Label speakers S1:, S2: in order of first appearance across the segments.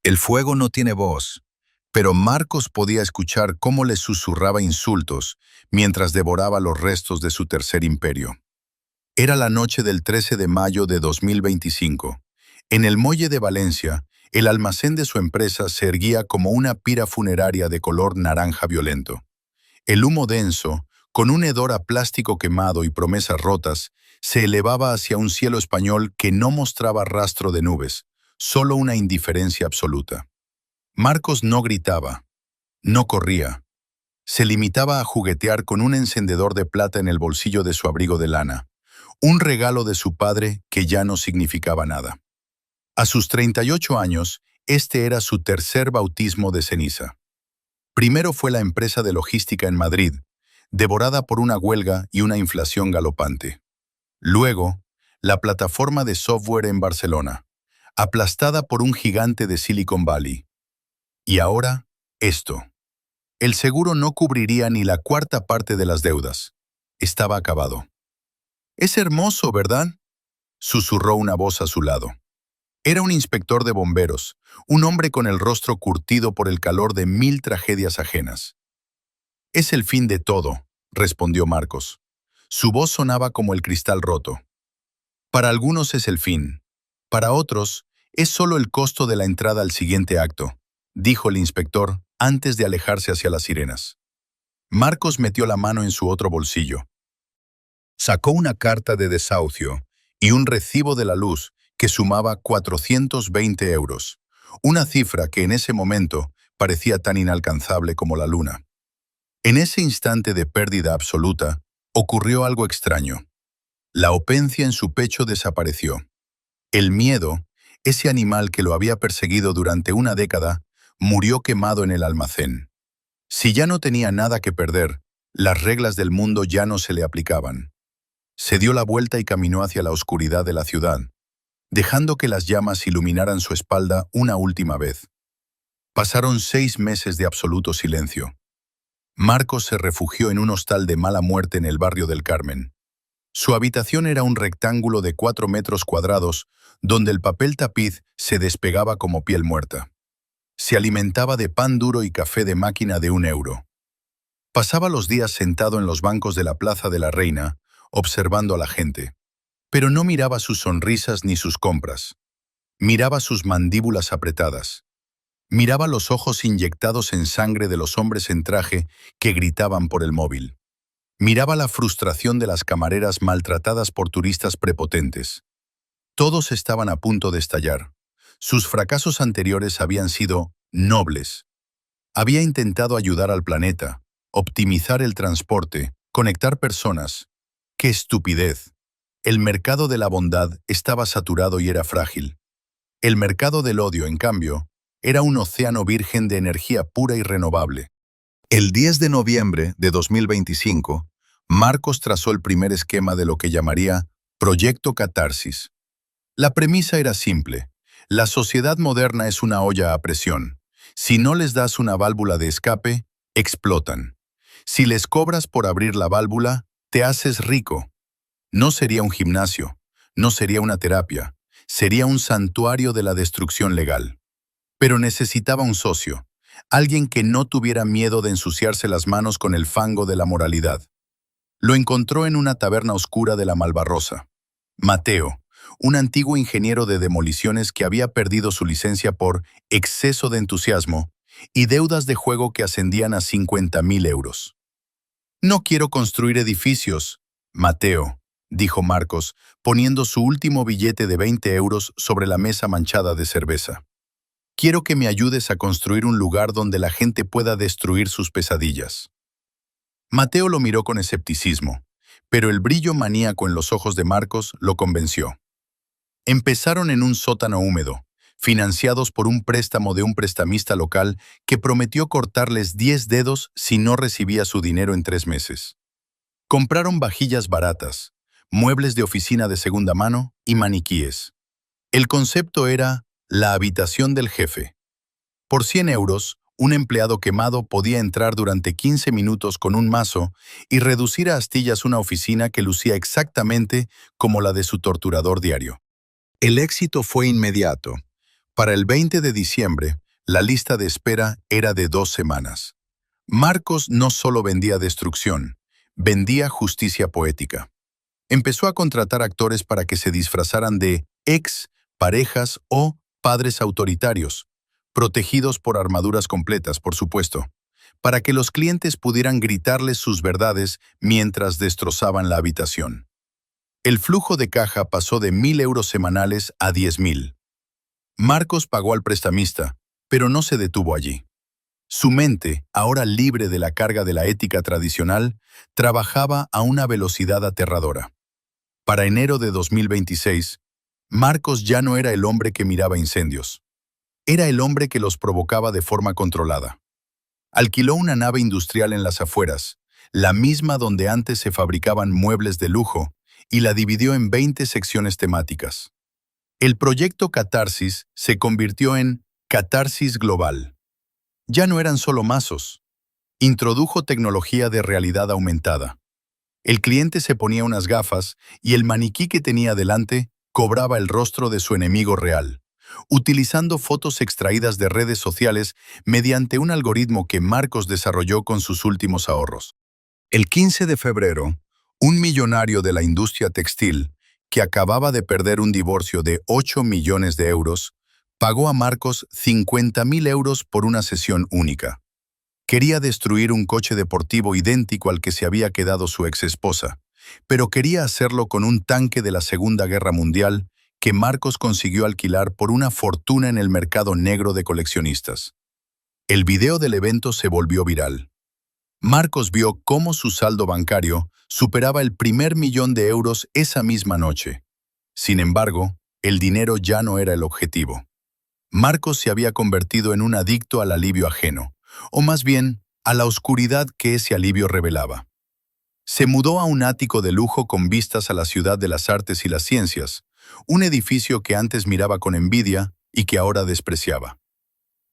S1: El fuego no tiene voz, pero Marcos podía escuchar cómo le susurraba insultos mientras devoraba los restos de su tercer imperio. Era la noche del 13 de mayo de 2025. En el muelle de Valencia, el almacén de su empresa se erguía como una pira funeraria de color naranja violento. El humo denso, con un hedor a plástico quemado y promesas rotas, se elevaba hacia un cielo español que no mostraba rastro de nubes, solo una indiferencia absoluta. Marcos no gritaba, no corría. Se limitaba a juguetear con un encendedor de plata en el bolsillo de su abrigo de lana, un regalo de su padre que ya no significaba nada. A sus 38 años, este era su tercer bautismo de ceniza. Primero fue la empresa de logística en Madrid, devorada por una huelga y una inflación galopante. Luego, la plataforma de software en Barcelona, aplastada por un gigante de Silicon Valley. Y ahora, esto. El seguro no cubriría ni la cuarta parte de las deudas. Estaba acabado. «Es hermoso, ¿verdad?», susurró una voz a su lado. Era un inspector de bomberos, un hombre con el rostro curtido por el calor de 1000 tragedias ajenas. «Es el fin de todo», respondió Marcos. Su voz sonaba como el cristal roto. «Para algunos es el fin. Para otros, es solo el costo de la entrada al siguiente acto», dijo el inspector antes de alejarse hacia las sirenas. Marcos metió la mano en su otro bolsillo. Sacó una carta de desahucio y un recibo de la luz que sumaba 420 euros, una cifra que en ese momento parecía tan inalcanzable como la luna. En ese instante de pérdida absoluta, ocurrió algo extraño. La opencia en su pecho desapareció. El miedo, ese animal que lo había perseguido durante una década, murió quemado en el almacén. Si ya no tenía nada que perder, las reglas del mundo ya no se le aplicaban. Se dio la vuelta y caminó hacia la oscuridad de la ciudad, dejando que las llamas iluminaran su espalda una última vez. Pasaron 6 meses de absoluto silencio. Marcos se refugió en un hostal de mala muerte en el barrio del Carmen. Su habitación era un rectángulo de 4 metros cuadrados, donde el papel tapiz se despegaba como piel muerta. Se alimentaba de pan duro y café de máquina de 1 euro. Pasaba los días sentado en los bancos de la Plaza de la Reina, observando a la gente. Pero no miraba sus sonrisas ni sus compras. Miraba sus mandíbulas apretadas. Miraba los ojos inyectados en sangre de los hombres en traje que gritaban por el móvil. Miraba la frustración de las camareras maltratadas por turistas prepotentes. Todos estaban a punto de estallar. Sus fracasos anteriores habían sido nobles. Había intentado ayudar al planeta, optimizar el transporte, conectar personas. ¡Qué estupidez! El mercado de la bondad estaba saturado y era frágil. El mercado del odio, en cambio, era un océano virgen de energía pura y renovable. El 10 de noviembre de 2025, Marcos trazó el primer esquema de lo que llamaría Proyecto Catarsis. La premisa era simple. La sociedad moderna es una olla a presión. Si no les das una válvula de escape, explotan. Si les cobras por abrir la válvula, te haces rico. No sería un gimnasio, no sería una terapia, sería un santuario de la destrucción legal. Pero necesitaba un socio, alguien que no tuviera miedo de ensuciarse las manos con el fango de la moralidad. Lo encontró en una taberna oscura de la Malvarrosa. Mateo, un antiguo ingeniero de demoliciones que había perdido su licencia por exceso de entusiasmo y deudas de juego que ascendían a 50.000 euros. «No quiero construir edificios, Mateo», dijo Marcos, poniendo su último billete de 20 euros sobre la mesa manchada de cerveza. «Quiero que me ayudes a construir un lugar donde la gente pueda destruir sus pesadillas». Mateo lo miró con escepticismo, pero el brillo maníaco en los ojos de Marcos lo convenció. Empezaron en un sótano húmedo, financiados por un préstamo de un prestamista local que prometió cortarles 10 dedos si no recibía su dinero en 3 meses. Compraron vajillas baratas, muebles de oficina de segunda mano y maniquíes. El concepto era la habitación del jefe. Por 100 euros, un empleado quemado podía entrar durante 15 minutos con un mazo y reducir a astillas una oficina que lucía exactamente como la de su torturador diario. El éxito fue inmediato. Para el 20 de diciembre, la lista de espera era de 2 semanas. Marcos no solo vendía destrucción, vendía justicia poética. Empezó a contratar actores para que se disfrazaran de ex, parejas o padres autoritarios, protegidos por armaduras completas, por supuesto, para que los clientes pudieran gritarles sus verdades mientras destrozaban la habitación. El flujo de caja pasó de 1.000 euros semanales a 10.000. Marcos pagó al prestamista, pero no se detuvo allí. Su mente, ahora libre de la carga de la ética tradicional, trabajaba a una velocidad aterradora. Para enero de 2026, Marcos ya no era el hombre que miraba incendios. Era el hombre que los provocaba de forma controlada. Alquiló una nave industrial en las afueras, la misma donde antes se fabricaban muebles de lujo, y la dividió en 20 secciones temáticas. El proyecto Catarsis se convirtió en Catarsis Global. Ya no eran solo mazos. Introdujo tecnología de realidad aumentada. El cliente se ponía unas gafas y el maniquí que tenía delante cobraba el rostro de su enemigo real, utilizando fotos extraídas de redes sociales mediante un algoritmo que Marcos desarrolló con sus últimos ahorros. El 15 de febrero, un millonario de la industria textil, que acababa de perder un divorcio de 8 millones de euros, pagó a Marcos 50.000 euros por una sesión única. Quería destruir un coche deportivo idéntico al que se había quedado su exesposa, pero quería hacerlo con un tanque de la Segunda Guerra Mundial que Marcos consiguió alquilar por una fortuna en el mercado negro de coleccionistas. El video del evento se volvió viral. Marcos vio cómo su saldo bancario superaba el primer 1.000.000 de euros esa misma noche. Sin embargo, el dinero ya no era el objetivo. Marcos se había convertido en un adicto al alivio ajeno, o más bien, a la oscuridad que ese alivio revelaba. Se mudó a un ático de lujo con vistas a la ciudad de las artes y las ciencias, un edificio que antes miraba con envidia y que ahora despreciaba.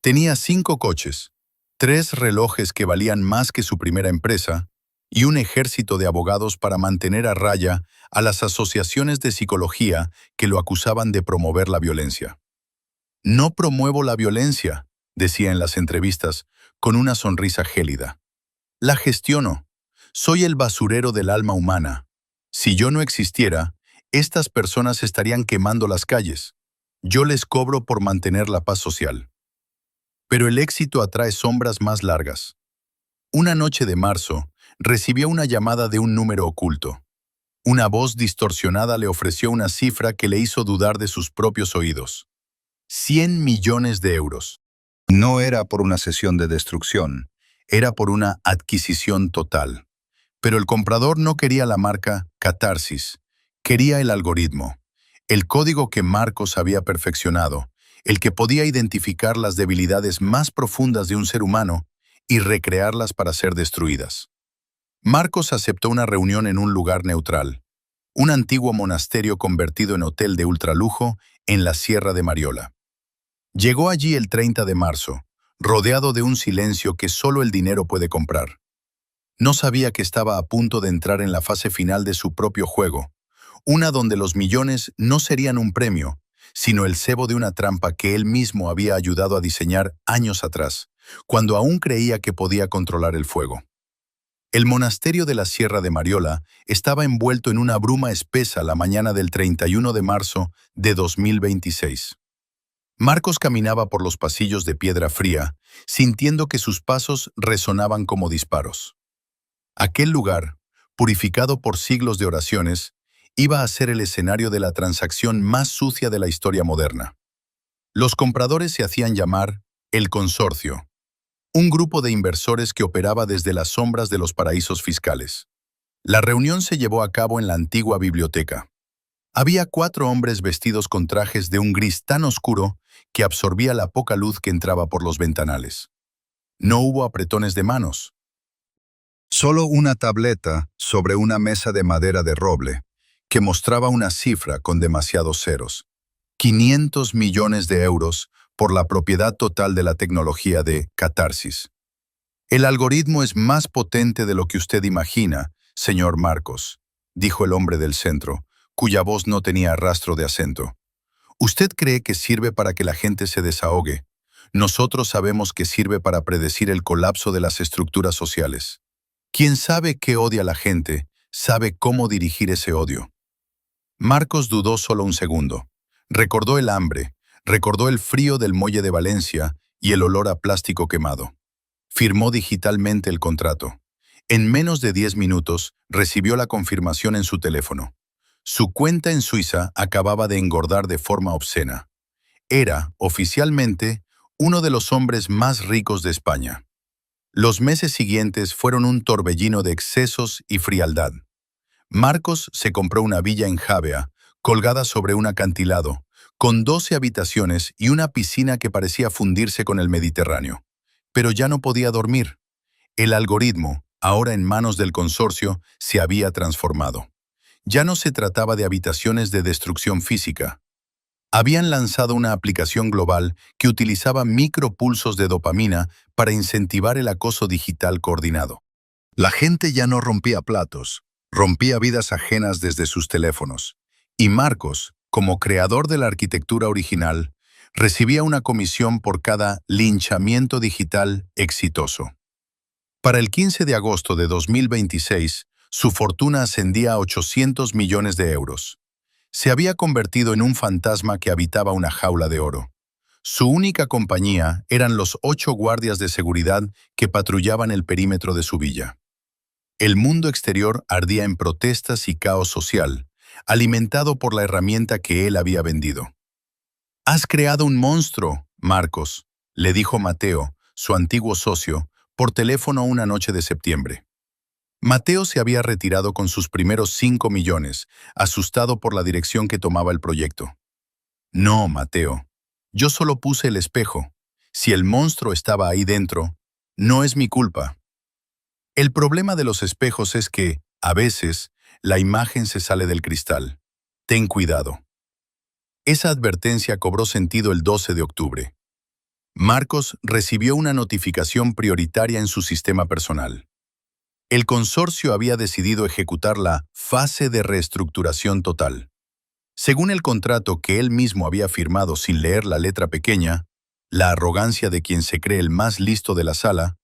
S1: Tenía 5 coches, 3 relojes que valían más que su primera empresa y un ejército de abogados para mantener a raya a las asociaciones de psicología que lo acusaban de promover la violencia. «No promuevo la violencia», decía en las entrevistas, con una sonrisa gélida. «La gestiono. Soy el basurero del alma humana. Si yo no existiera, estas personas estarían quemando las calles. Yo les cobro por mantener la paz social». Pero el éxito atrae sombras más largas. Una noche de marzo, recibió una llamada de un número oculto. Una voz distorsionada le ofreció una cifra que le hizo dudar de sus propios oídos. 100 millones de euros. No era por una sesión de destrucción, era por una adquisición total. Pero el comprador no quería la marca Catarsis, quería el algoritmo, el código que Marcos había perfeccionado, el que podía identificar las debilidades más profundas de un ser humano y recrearlas para ser destruidas. Marcos aceptó una reunión en un lugar neutral, un antiguo monasterio convertido en hotel de ultralujo en la Sierra de Mariola. Llegó allí el 30 de marzo, rodeado de un silencio que solo el dinero puede comprar. No sabía que estaba a punto de entrar en la fase final de su propio juego, una donde los millones no serían un premio, sino el cebo de una trampa que él mismo había ayudado a diseñar años atrás, cuando aún creía que podía controlar el fuego. El monasterio de la Sierra de Mariola estaba envuelto en una bruma espesa la mañana del 31 de marzo de 2026. Marcos caminaba por los pasillos de piedra fría, sintiendo que sus pasos resonaban como disparos. Aquel lugar, purificado por siglos de oraciones, iba a ser el escenario de la transacción más sucia de la historia moderna. Los compradores se hacían llamar el Consorcio, un grupo de inversores que operaba desde las sombras de los paraísos fiscales. La reunión se llevó a cabo en la antigua biblioteca. Había 4 hombres vestidos con trajes de un gris tan oscuro que absorbía la poca luz que entraba por los ventanales. No hubo apretones de manos. Solo una tableta sobre una mesa de madera de roble, que mostraba una cifra con demasiados ceros. 500 millones de euros por la propiedad total de la tecnología de Catarsis. «El algoritmo es más potente de lo que usted imagina, señor Marcos», dijo el hombre del centro, cuya voz no tenía rastro de acento. Usted cree que sirve para que la gente se desahogue. Nosotros sabemos que sirve para predecir el colapso de las estructuras sociales. Quien sabe qué odia a la gente, sabe cómo dirigir ese odio. Marcos dudó solo un segundo. Recordó el hambre, recordó el frío del muelle de Valencia y el olor a plástico quemado. Firmó digitalmente el contrato. En menos de 10 minutos, recibió la confirmación en su teléfono. Su cuenta en Suiza acababa de engordar de forma obscena. Era, oficialmente, uno de los hombres más ricos de España. Los meses siguientes fueron un torbellino de excesos y frialdad. Marcos se compró una villa en Javea, colgada sobre un acantilado, con 12 habitaciones y una piscina que parecía fundirse con el Mediterráneo. Pero ya no podía dormir. El algoritmo, ahora en manos del consorcio, se había transformado. Ya no se trataba de habitaciones de destrucción física. Habían lanzado una aplicación global que utilizaba micropulsos de dopamina para incentivar el acoso digital coordinado. La gente ya no rompía platos, rompía vidas ajenas desde sus teléfonos. Y Marcos, como creador de la arquitectura original, recibía una comisión por cada linchamiento digital exitoso. Para el 15 de agosto de 2026, su fortuna ascendía a 800 millones de euros. Se había convertido en un fantasma que habitaba una jaula de oro. Su única compañía eran los 8 guardias de seguridad que patrullaban el perímetro de su villa. El mundo exterior ardía en protestas y caos social, alimentado por la herramienta que él había vendido. «Has creado un monstruo, Marcos», le dijo Mateo, su antiguo socio, por teléfono una noche de septiembre. Mateo se había retirado con sus primeros 5 millones, asustado por la dirección que tomaba el proyecto. «No, Mateo. Yo solo puse el espejo. Si el monstruo estaba ahí dentro, no es mi culpa». El problema de los espejos es que, a veces, la imagen se sale del cristal. Ten cuidado. Esa advertencia cobró sentido el 12 de octubre. Marcos recibió una notificación prioritaria en su sistema personal. El consorcio había decidido ejecutar la fase de reestructuración total. Según el contrato que él mismo había firmado sin leer la letra pequeña, la arrogancia de quien se cree el más listo de la sala,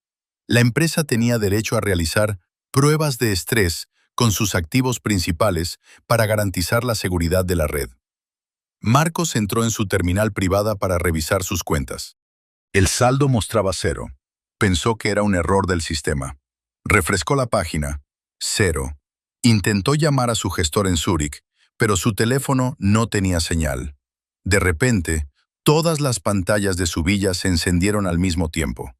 S1: la empresa tenía derecho a realizar pruebas de estrés con sus activos principales para garantizar la seguridad de la red. Marcos entró en su terminal privada para revisar sus cuentas. El saldo mostraba 0. Pensó que era un error del sistema. Refrescó la página. 0. Intentó llamar a su gestor en Zúrich, pero su teléfono no tenía señal. De repente, todas las pantallas de su villa se encendieron al mismo tiempo.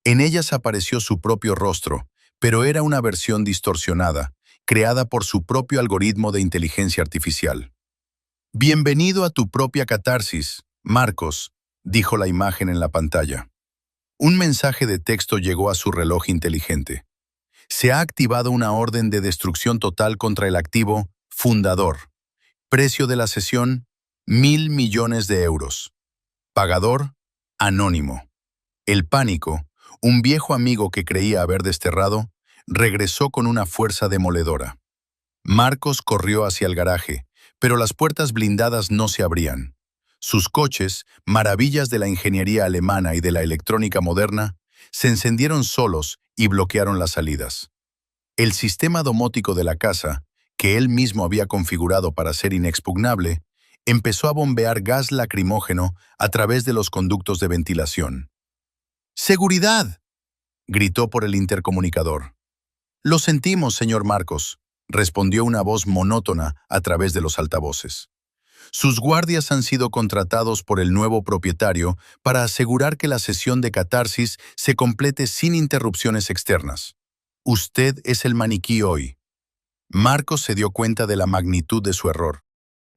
S1: En ellas apareció su propio rostro, pero era una versión distorsionada, creada por su propio algoritmo de inteligencia artificial. «Bienvenido a tu propia catarsis, Marcos», dijo la imagen en la pantalla. Un mensaje de texto llegó a su reloj inteligente. Se ha activado una orden de destrucción total contra el activo Fundador. Precio de la sesión, 1.000 millones de euros. Pagador, anónimo. El pánico, un viejo amigo que creía haber desterrado, regresó con una fuerza demoledora. Marcos corrió hacia el garaje, pero las puertas blindadas no se abrían. Sus coches, maravillas de la ingeniería alemana y de la electrónica moderna, se encendieron solos y bloquearon las salidas. El sistema domótico de la casa, que él mismo había configurado para ser inexpugnable, empezó a bombear gas lacrimógeno a través de los conductos de ventilación. «¡Seguridad!», gritó por el intercomunicador. «Lo sentimos, señor Marcos», respondió una voz monótona a través de los altavoces. «Sus guardias han sido contratados por el nuevo propietario para asegurar que la sesión de catarsis se complete sin interrupciones externas. Usted es el maniquí hoy». Marcos se dio cuenta de la magnitud de su error.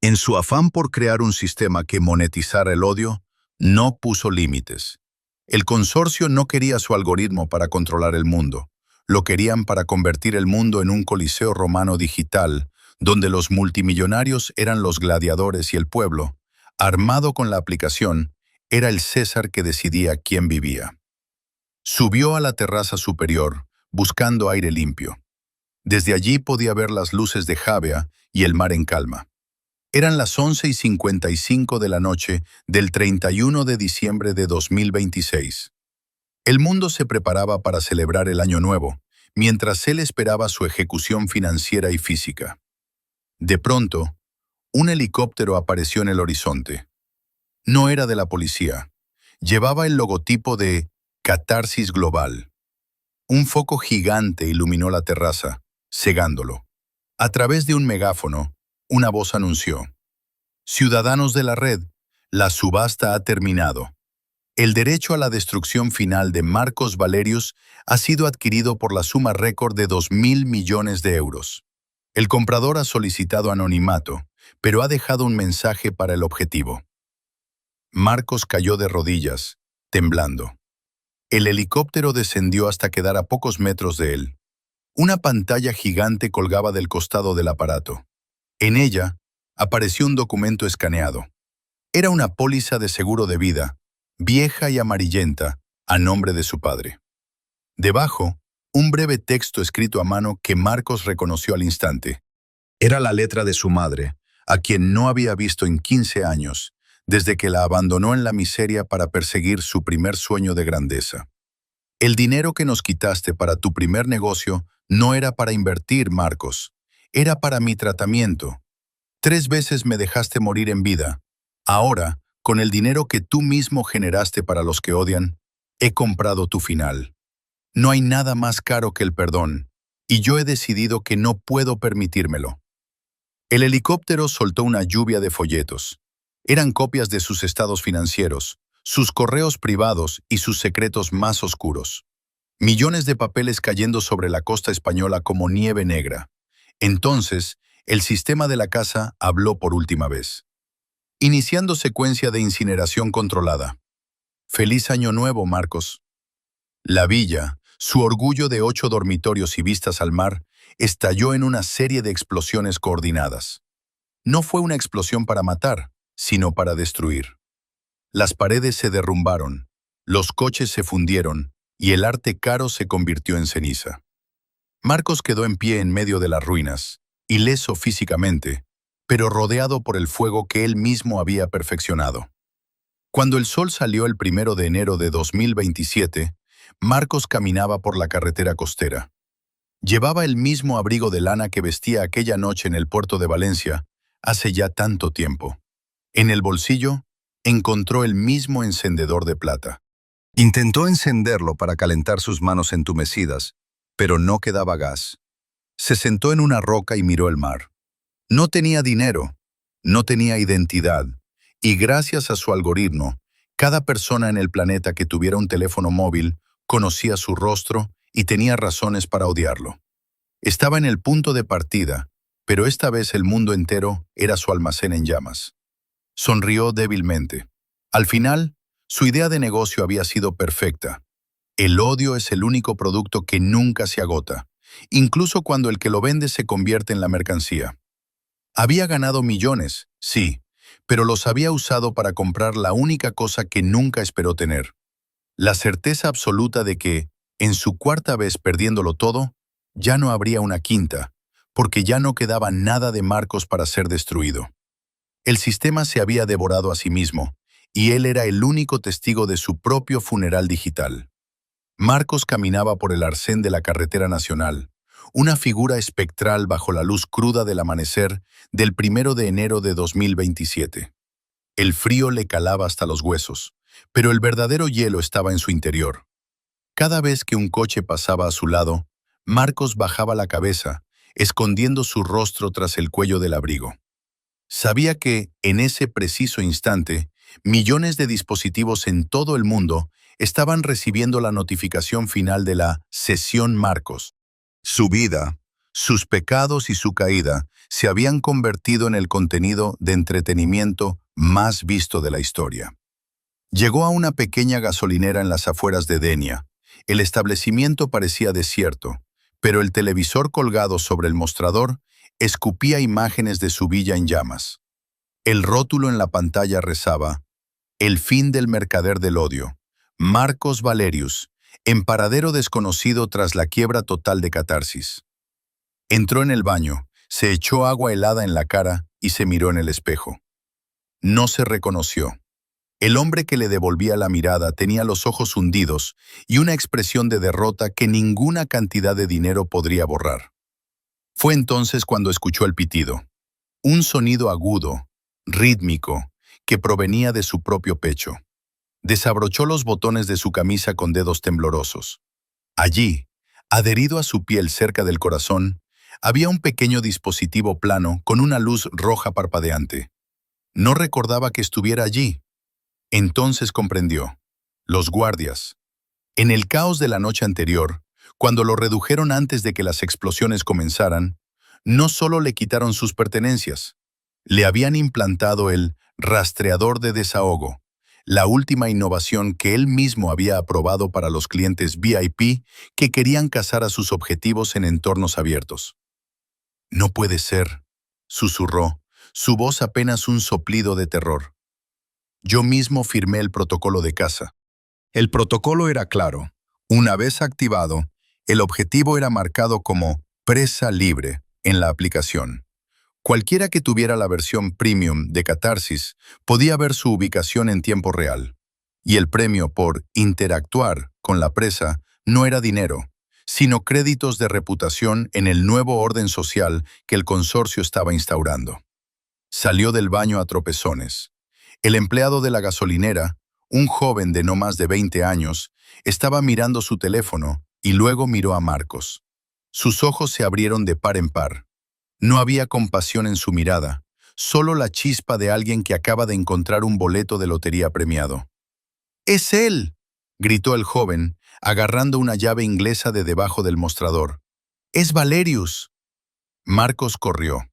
S1: En su afán por crear un sistema que monetizara el odio, no puso límites. El consorcio no quería su algoritmo para controlar el mundo. Lo querían para convertir el mundo en un coliseo romano digital, donde los multimillonarios eran los gladiadores y el pueblo, armado con la aplicación, era el César que decidía quién vivía. Subió a la terraza superior, buscando aire limpio. Desde allí podía ver las luces de Javea y el mar en calma. Eran las 11:55 de la noche del 31 de diciembre de 2026. El mundo se preparaba para celebrar el Año Nuevo, mientras él esperaba su ejecución financiera y física. De pronto, un helicóptero apareció en el horizonte. No era de la policía. Llevaba el logotipo de Catarsis Global. Un foco gigante iluminó la terraza, cegándolo. A través de un megáfono, una voz anunció: «Ciudadanos de la red, la subasta ha terminado. El derecho a la destrucción final de Marcos Valerius ha sido adquirido por la suma récord de 2.000 millones de euros. El comprador ha solicitado anonimato, pero ha dejado un mensaje para el objetivo». Marcos cayó de rodillas, temblando. El helicóptero descendió hasta quedar a pocos metros de él. Una pantalla gigante colgaba del costado del aparato. En ella apareció un documento escaneado. Era una póliza de seguro de vida, vieja y amarillenta, a nombre de su padre. Debajo, un breve texto escrito a mano que Marcos reconoció al instante. Era la letra de su madre, a quien no había visto en 15 años, desde que la abandonó en la miseria para perseguir su primer sueño de grandeza. «El dinero que nos quitaste para tu primer negocio no era para invertir, Marcos. Era para mi tratamiento. 3 veces me dejaste morir en vida. Ahora, con el dinero que tú mismo generaste para los que odian, he comprado tu final. No hay nada más caro que el perdón, y yo he decidido que no puedo permitírmelo». El helicóptero soltó una lluvia de folletos. Eran copias de sus estados financieros, sus correos privados y sus secretos más oscuros. Millones de papeles cayendo sobre la costa española como nieve negra. Entonces, el sistema de la casa habló por última vez. Iniciando secuencia de incineración controlada. «Feliz Año Nuevo, Marcos». La villa, su orgullo de 8 dormitorios y vistas al mar, estalló en una serie de explosiones coordinadas. No fue una explosión para matar, sino para destruir. Las paredes se derrumbaron, los coches se fundieron y el arte caro se convirtió en ceniza. Marcos quedó en pie en medio de las ruinas, ileso físicamente, pero rodeado por el fuego que él mismo había perfeccionado. Cuando el sol salió el 1 de enero de 2027, Marcos caminaba por la carretera costera. Llevaba el mismo abrigo de lana que vestía aquella noche en el puerto de Valencia, hace ya tanto tiempo. En el bolsillo, encontró el mismo encendedor de plata. Intentó encenderlo para calentar sus manos entumecidas, pero no quedaba gas. Se sentó en una roca y miró el mar. No tenía dinero, no tenía identidad, y gracias a su algoritmo, cada persona en el planeta que tuviera un teléfono móvil conocía su rostro y tenía razones para odiarlo. Estaba en el punto de partida, pero esta vez el mundo entero era su almacén en llamas. Sonrió débilmente. Al final, su idea de negocio había sido perfecta. El odio es el único producto que nunca se agota, incluso cuando el que lo vende se convierte en la mercancía. Había ganado millones, sí, pero los había usado para comprar la única cosa que nunca esperó tener. La certeza absoluta de que, en su cuarta vez perdiéndolo todo, ya no habría una quinta, porque ya no quedaba nada de Marcos para ser destruido. El sistema se había devorado a sí mismo, y él era el único testigo de su propio funeral digital. Marcos caminaba por el arcén de la carretera nacional, una figura espectral bajo la luz cruda del amanecer del 1 de enero de 2027. El frío le calaba hasta los huesos, pero el verdadero hielo estaba en su interior. Cada vez que un coche pasaba a su lado, Marcos bajaba la cabeza, escondiendo su rostro tras el cuello del abrigo. Sabía que, en ese preciso instante, millones de dispositivos en todo el mundo estaban recibiendo la notificación final de la sesión Marcos. Su vida, sus pecados y su caída se habían convertido en el contenido de entretenimiento más visto de la historia. Llegó a una pequeña gasolinera en las afueras de Denia. El establecimiento parecía desierto, pero el televisor colgado sobre el mostrador escupía imágenes de su villa en llamas. El rótulo en la pantalla rezaba: «El fin del mercader del odio, Marcos Valerius, en paradero desconocido tras la quiebra total de Catarsis». Entró en el baño, se echó agua helada en la cara y se miró en el espejo. No se reconoció. El hombre que le devolvía la mirada tenía los ojos hundidos y una expresión de derrota que ninguna cantidad de dinero podría borrar. Fue entonces cuando escuchó el pitido. Un sonido agudo, rítmico, que provenía de su propio pecho. Desabrochó los botones de su camisa con dedos temblorosos. Allí, adherido a su piel cerca del corazón, había un pequeño dispositivo plano con una luz roja parpadeante. No recordaba que estuviera allí. Entonces comprendió. Los guardias. En el caos de la noche anterior, cuando lo redujeron antes de que las explosiones comenzaran, no solo le quitaron sus pertenencias, le habían implantado el rastreador de desahogo, la última innovación que él mismo había aprobado para los clientes VIP que querían cazar a sus objetivos en entornos abiertos. «No puede ser», susurró, su voz apenas un soplido de terror. «Yo mismo firmé el protocolo de caza». El protocolo era claro. Una vez activado, el objetivo era marcado como presa libre en la aplicación. Cualquiera que tuviera la versión premium de Catarsis podía ver su ubicación en tiempo real. Y el premio por interactuar con la presa no era dinero, sino créditos de reputación en el nuevo orden social que el consorcio estaba instaurando. Salió del baño a tropezones. El empleado de la gasolinera, un joven de no más de 20 años, estaba mirando su teléfono y luego miró a Marcos. Sus ojos se abrieron de par en par. No había compasión en su mirada, solo la chispa de alguien que acaba de encontrar un boleto de lotería premiado. «¡Es él!», gritó el joven, agarrando una llave inglesa de debajo del mostrador. «¡Es Valerius!». Marcos corrió.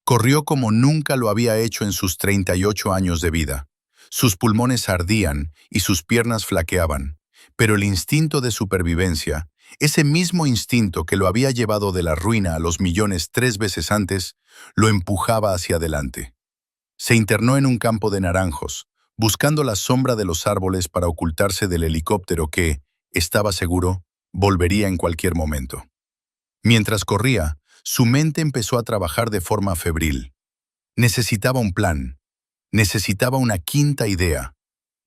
S1: Corrió como nunca lo había hecho en sus 38 años de vida. Sus pulmones ardían y sus piernas flaqueaban, pero el instinto de supervivencia, ese mismo instinto que lo había llevado de la ruina a los millones 3 veces antes, lo empujaba hacia adelante. Se internó en un campo de naranjos, buscando la sombra de los árboles para ocultarse del helicóptero que, estaba seguro, volvería en cualquier momento. Mientras corría, su mente empezó a trabajar de forma febril. Necesitaba un plan. Necesitaba una quinta idea.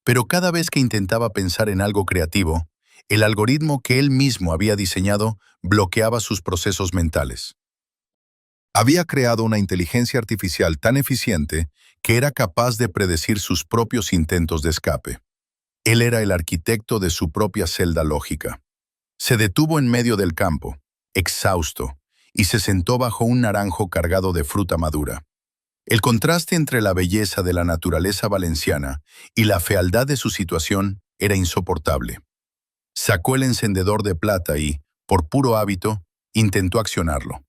S1: Pero cada vez que intentaba pensar en algo creativo, el algoritmo que él mismo había diseñado bloqueaba sus procesos mentales. Había creado una inteligencia artificial tan eficiente que era capaz de predecir sus propios intentos de escape. Él era el arquitecto de su propia celda lógica. Se detuvo en medio del campo, exhausto, y se sentó bajo un naranjo cargado de fruta madura. El contraste entre la belleza de la naturaleza valenciana y la fealdad de su situación era insoportable. Sacó el encendedor de plata y, por puro hábito, intentó accionarlo.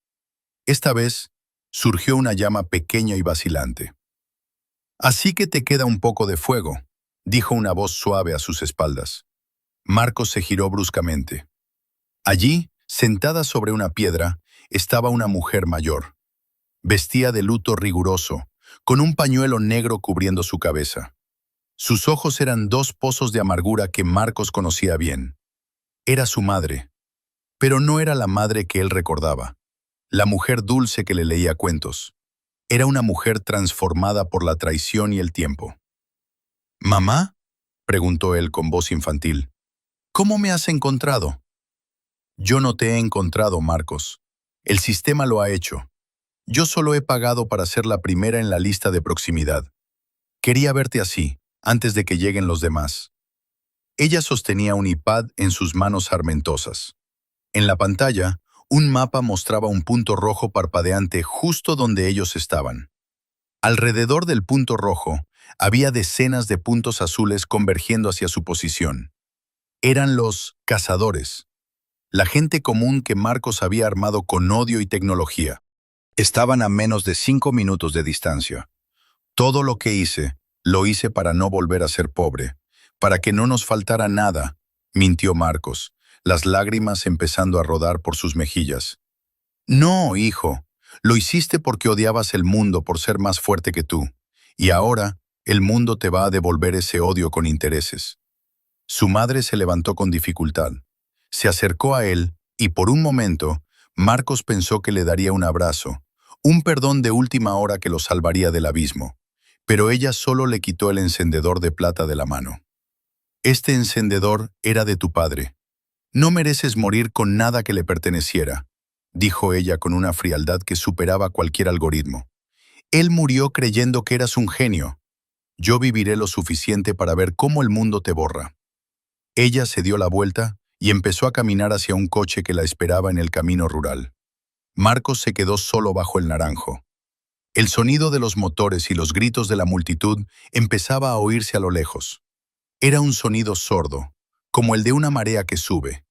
S1: Esta vez, surgió una llama pequeña y vacilante. «Así que te queda un poco de fuego», dijo una voz suave a sus espaldas. Marcos se giró bruscamente. Allí, sentada sobre una piedra, estaba una mujer mayor. Vestía de luto riguroso, con un pañuelo negro cubriendo su cabeza. Sus ojos eran 2 pozos de amargura que Marcos conocía bien. Era su madre, pero no era la madre que él recordaba, la mujer dulce que le leía cuentos. Era una mujer transformada por la traición y el tiempo. «¿Mamá?», preguntó él con voz infantil. «¿Cómo me has encontrado?». «Yo no te he encontrado, Marcos. El sistema lo ha hecho. Yo solo he pagado para ser la primera en la lista de proximidad. Quería verte así, antes de que lleguen los demás». Ella sostenía un iPad en sus manos armentosas. En la pantalla, un mapa mostraba un punto rojo parpadeante justo donde ellos estaban. Alrededor del punto rojo, había decenas de puntos azules convergiendo hacia su posición. Eran los cazadores, la gente común que Marcos había armado con odio y tecnología. Estaban a menos de 5 minutos de distancia. «Todo lo que hice, lo hice para no volver a ser pobre, para que no nos faltara nada», mintió Marcos, las lágrimas empezando a rodar por sus mejillas. «No, hijo, lo hiciste porque odiabas el mundo por ser más fuerte que tú, y ahora el mundo te va a devolver ese odio con intereses». Su madre se levantó con dificultad. Se acercó a él y por un momento, Marcos pensó que le daría un abrazo, Un perdón de última hora que lo salvaría del abismo, pero ella solo le quitó el encendedor de plata de la mano. Este encendedor era de tu padre. No mereces morir con nada que le perteneciera, dijo ella con una frialdad que superaba cualquier algoritmo. Él murió creyendo que eras un genio. Yo viviré lo suficiente para ver cómo el mundo te borra. Ella se dio la vuelta y empezó a caminar hacia un coche que la esperaba en el camino rural. Marcos se quedó solo bajo el naranjo. El sonido de los motores y los gritos de la multitud empezaba a oírse a lo lejos. Era un sonido sordo, como el de una marea que sube.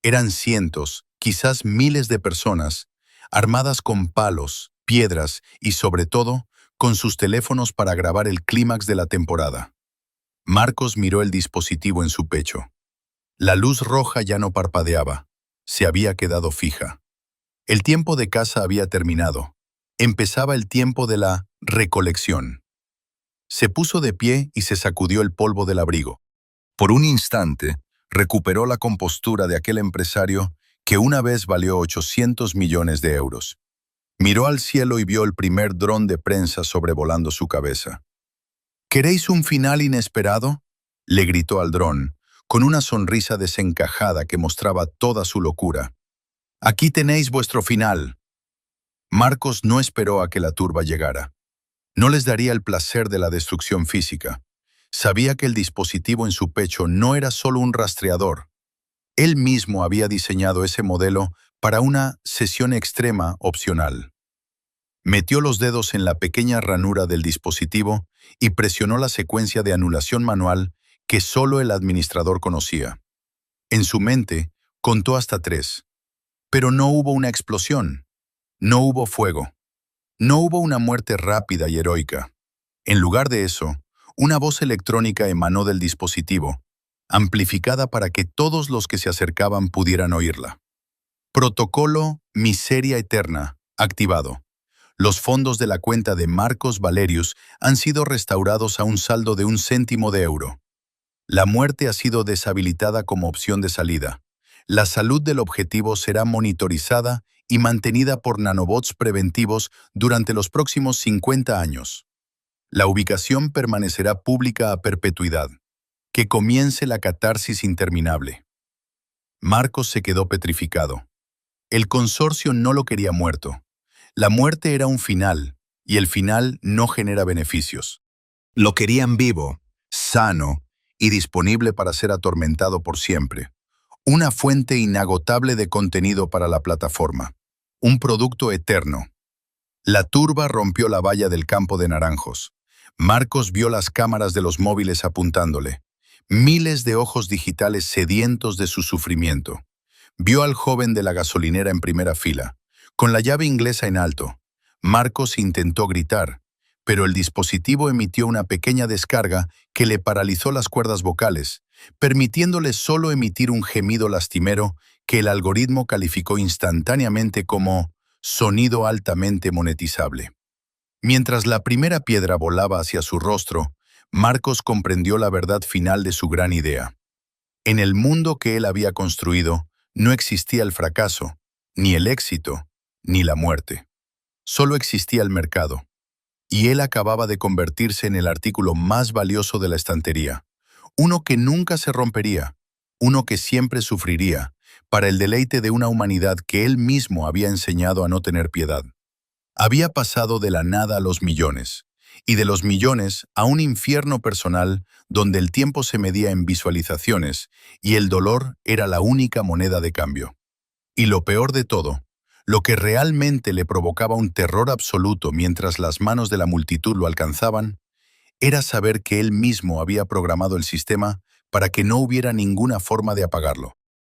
S1: Eran cientos, quizás miles de personas, armadas con palos, piedras y, sobre todo, con sus teléfonos para grabar el clímax de la temporada. Marcos miró el dispositivo en su pecho. La luz roja ya no parpadeaba, se había quedado fija. El tiempo de caza había terminado. Empezaba el tiempo de la recolección. Se puso de pie y se sacudió el polvo del abrigo. Por un instante, recuperó la compostura de aquel empresario que una vez valió 800 millones de euros. Miró al cielo y vio el primer dron de prensa sobrevolando su cabeza. ¿Queréis un final inesperado?, le gritó al dron, con una sonrisa desencajada que mostraba toda su locura. Aquí tenéis vuestro final. Marcos no esperó a que la turba llegara. No les daría el placer de la destrucción física. Sabía que el dispositivo en su pecho no era solo un rastreador. Él mismo había diseñado ese modelo para una sesión extrema opcional. Metió los dedos en la pequeña ranura del dispositivo y presionó la secuencia de anulación manual que solo el administrador conocía. En su mente, contó hasta 3. Pero no hubo una explosión. No hubo fuego. No hubo una muerte rápida y heroica. En lugar de eso, una voz electrónica emanó del dispositivo, amplificada para que todos los que se acercaban pudieran oírla. Protocolo Miseria Eterna, activado. Los fondos de la cuenta de Marcos Valerius han sido restaurados a un saldo de 1 céntimo de euro. La muerte ha sido deshabilitada como opción de salida. La salud del objetivo será monitorizada y mantenida por nanobots preventivos durante los próximos 50 años. La ubicación permanecerá pública a perpetuidad. Que comience la catarsis interminable. Marcos se quedó petrificado. El consorcio no lo quería muerto. La muerte era un final, y el final no genera beneficios. Lo querían vivo, sano y disponible para ser atormentado por siempre. Una fuente inagotable de contenido para la plataforma. Un producto eterno. La turba rompió la valla del campo de naranjos. Marcos vio las cámaras de los móviles apuntándole. Miles de ojos digitales sedientos de su sufrimiento. Vio al joven de la gasolinera en primera fila, con la llave inglesa en alto. Marcos intentó gritar, pero el dispositivo emitió una pequeña descarga que le paralizó las cuerdas vocales, permitiéndole solo emitir un gemido lastimero que el algoritmo calificó instantáneamente como sonido altamente monetizable. Mientras la primera piedra volaba hacia su rostro, Marcos comprendió la verdad final de su gran idea. En el mundo que él había construido, no existía el fracaso, ni el éxito, ni la muerte. Solo existía el mercado. Y él acababa de convertirse en el artículo más valioso de la estantería. Uno que nunca se rompería, uno que siempre sufriría, para el deleite de una humanidad que él mismo había enseñado a no tener piedad. Había pasado de la nada a los millones, y de los millones a un infierno personal donde el tiempo se medía en visualizaciones y el dolor era la única moneda de cambio. Y lo peor de todo, lo que realmente le provocaba un terror absoluto mientras las manos de la multitud lo alcanzaban, era saber que él mismo había programado el sistema para que no hubiera ninguna forma de apagarlo.